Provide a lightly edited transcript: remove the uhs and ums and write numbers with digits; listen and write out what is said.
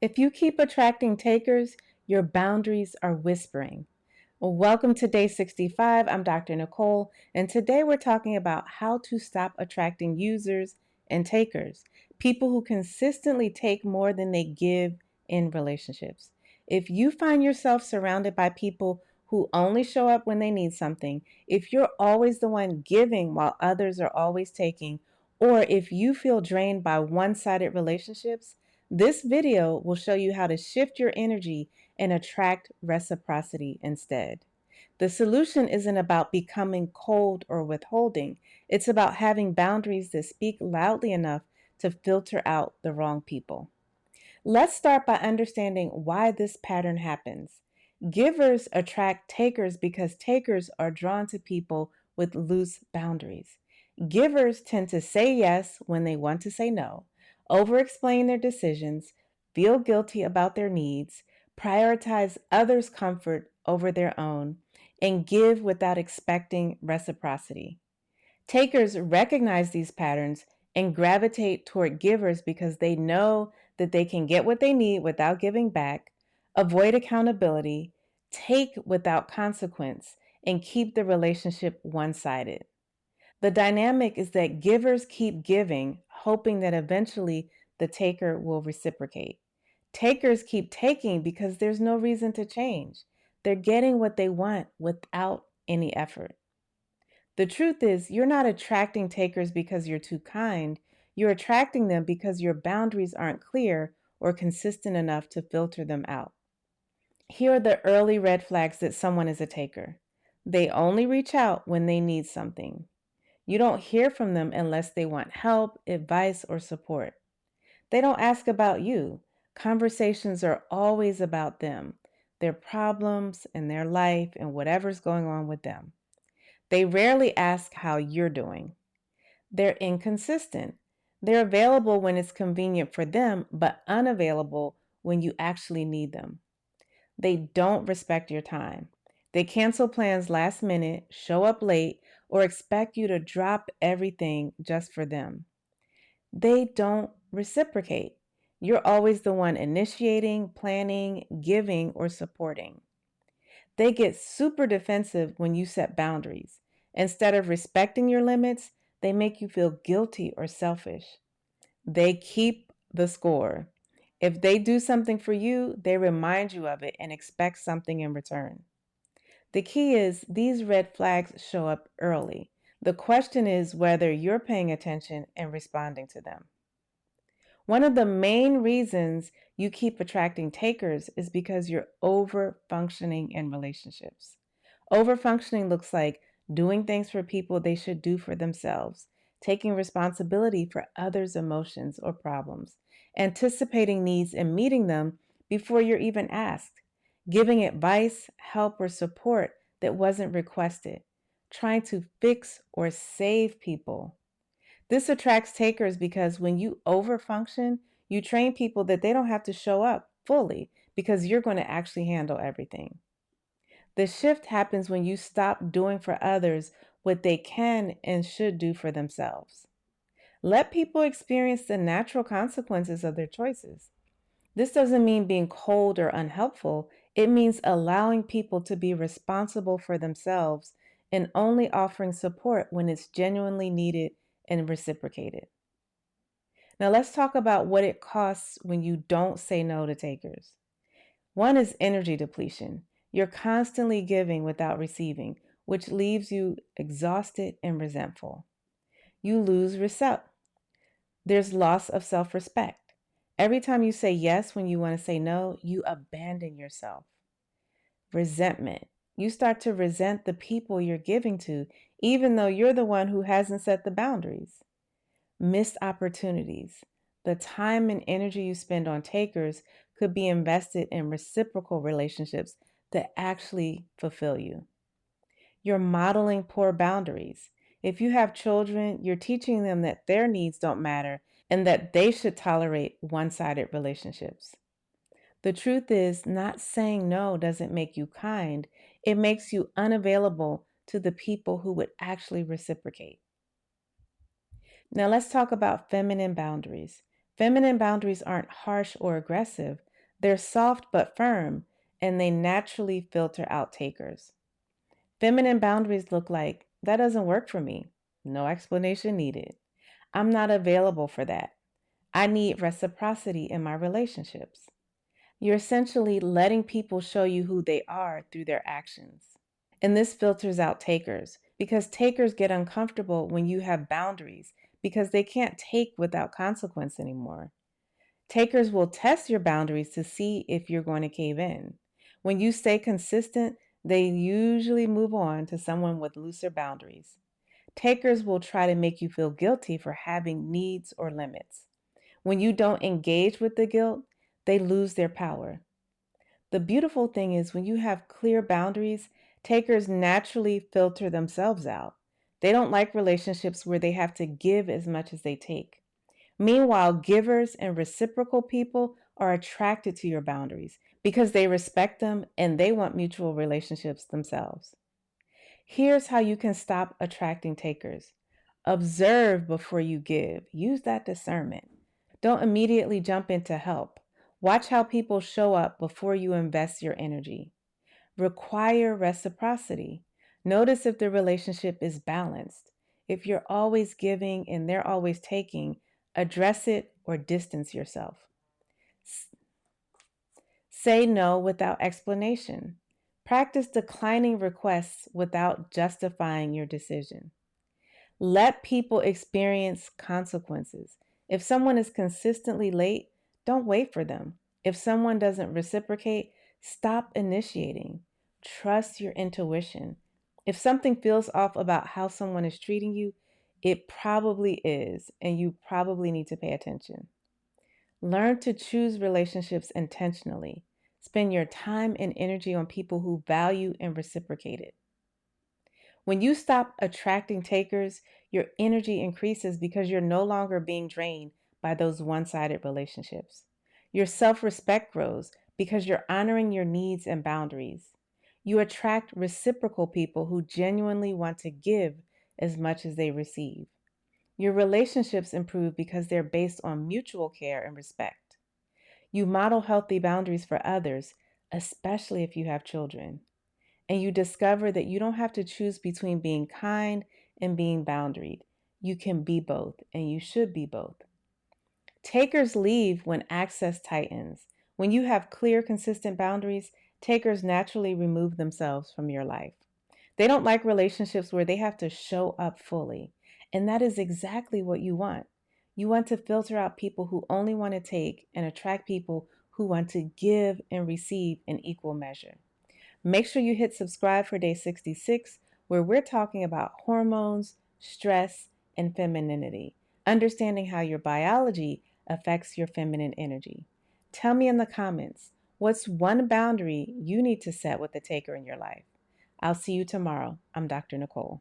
If you keep attracting takers, your boundaries are whispering. Well, welcome to day 65. I'm Dr. Nicole, and today we're talking about how to stop attracting users and takers, people who consistently take more than they give in relationships. If you find yourself surrounded by people who only show up when they need something, if you're always the one giving while others are always taking, or if you feel drained by one-sided relationships, this video will show you how to shift your energy and attract reciprocity instead. The solution isn't about becoming cold or withholding. It's about having boundaries that speak loudly enough to filter out the wrong people. Let's start by understanding why this pattern happens. Givers attract takers because takers are drawn to people with loose boundaries. Givers tend to say yes when they want to say no, over-explain their decisions, feel guilty about their needs, prioritize others' comfort over their own, and give without expecting reciprocity. Takers recognize these patterns and gravitate toward givers because they know that they can get what they need without giving back, avoid accountability, take without consequence, and keep the relationship one-sided. The dynamic is that givers keep giving, hoping that eventually the taker will reciprocate. Takers keep taking because there's no reason to change. They're getting what they want without any effort. The truth is, you're not attracting takers because you're too kind. You're attracting them because your boundaries aren't clear or consistent enough to filter them out. Here are the early red flags that someone is a taker. They only reach out when they need something. You don't hear from them unless they want help, advice, or support. They don't ask about you. Conversations are always about them, their problems and their life and whatever's going on with them. They rarely ask how you're doing. They're inconsistent. They're available when it's convenient for them, but unavailable when you actually need them. They don't respect your time. They cancel plans last minute, show up late, or expect you to drop everything just for them. They don't reciprocate. You're always the one initiating, planning, giving, or supporting. They get super defensive when you set boundaries. Instead of respecting your limits, they make you feel guilty or selfish. They keep the score. If they do something for you, they remind you of it and expect something in return. The key is these red flags show up early. The question is whether you're paying attention and responding to them. One of the main reasons you keep attracting takers is because you're over functioning in relationships. Over functioning looks like doing things for people they should do for themselves, taking responsibility for others' emotions or problems, anticipating needs and meeting them before you're even asked, giving advice, help, or support that wasn't requested, trying to fix or save people. This attracts takers because when you overfunction, you train people that they don't have to show up fully because you're going to actually handle everything. The shift happens when you stop doing for others what they can and should do for themselves. Let people experience the natural consequences of their choices. This doesn't mean being cold or unhelpful. It means allowing people to be responsible for themselves and only offering support when it's genuinely needed and reciprocated. Now let's talk about what it costs when you don't say no to takers. One is energy depletion. You're constantly giving without receiving, which leaves you exhausted and resentful. You lose respect. There's loss of self-respect. Every time you say yes when you want to say no, you abandon yourself. Resentment. You start to resent the people you're giving to, even though you're the one who hasn't set the boundaries. Missed opportunities. The time and energy you spend on takers could be invested in reciprocal relationships that actually fulfill you. You're modeling poor boundaries. If you have children, you're teaching them that their needs don't matter and that they should tolerate one-sided relationships. The truth is, not saying no doesn't make you kind. It makes you unavailable to the people who would actually reciprocate. Now let's talk about feminine boundaries. Feminine boundaries aren't harsh or aggressive. They're soft but firm, and they naturally filter out takers. Feminine boundaries look like, that doesn't work for me. No explanation needed. I'm not available for that. I need reciprocity in my relationships. You're essentially letting people show you who they are through their actions. And this filters out takers because takers get uncomfortable when you have boundaries because they can't take without consequence anymore. Takers will test your boundaries to see if you're going to cave in. When you stay consistent, they usually move on to someone with looser boundaries. Takers will try to make you feel guilty for having needs or limits. When you don't engage with the guilt, they lose their power. The beautiful thing is when you have clear boundaries, takers naturally filter themselves out. They don't like relationships where they have to give as much as they take. Meanwhile, givers and reciprocal people are attracted to your boundaries because they respect them and they want mutual relationships themselves. Here's how you can stop attracting takers. Observe before you give. Use that discernment. Don't immediately jump in to help. Watch how people show up before you invest your energy. Require reciprocity. Notice if the relationship is balanced. If you're always giving and they're always taking, address it or distance yourself. Say no without explanation. Practice declining requests without justifying your decision. Let people experience consequences. If someone is consistently late, don't wait for them. If someone doesn't reciprocate, stop initiating. Trust your intuition. If something feels off about how someone is treating you, it probably is, and you probably need to pay attention. Learn to choose relationships intentionally. Spend your time and energy on people who value and reciprocate it. When you stop attracting takers, your energy increases because you're no longer being drained by those one sided relationships. Your self respect grows because you're honoring your needs and boundaries. You attract reciprocal people who genuinely want to give as much as they receive. Your relationships improve because they're based on mutual care and respect. You model healthy boundaries for others, especially if you have children, and you discover that you don't have to choose between being kind and being boundaried. You can be both, and you should be both. Takers leave when access tightens. When you have clear, consistent boundaries, takers naturally remove themselves from your life. They don't like relationships where they have to show up fully, and that is exactly what you want. You want to filter out people who only want to take and attract people who want to give and receive in equal measure. Make sure you hit subscribe for day 66, where we're talking about hormones, stress, and femininity, understanding how your biology affects your feminine energy. Tell me in the comments, what's one boundary you need to set with the taker in your life? I'll see you tomorrow. I'm Dr. Nicole.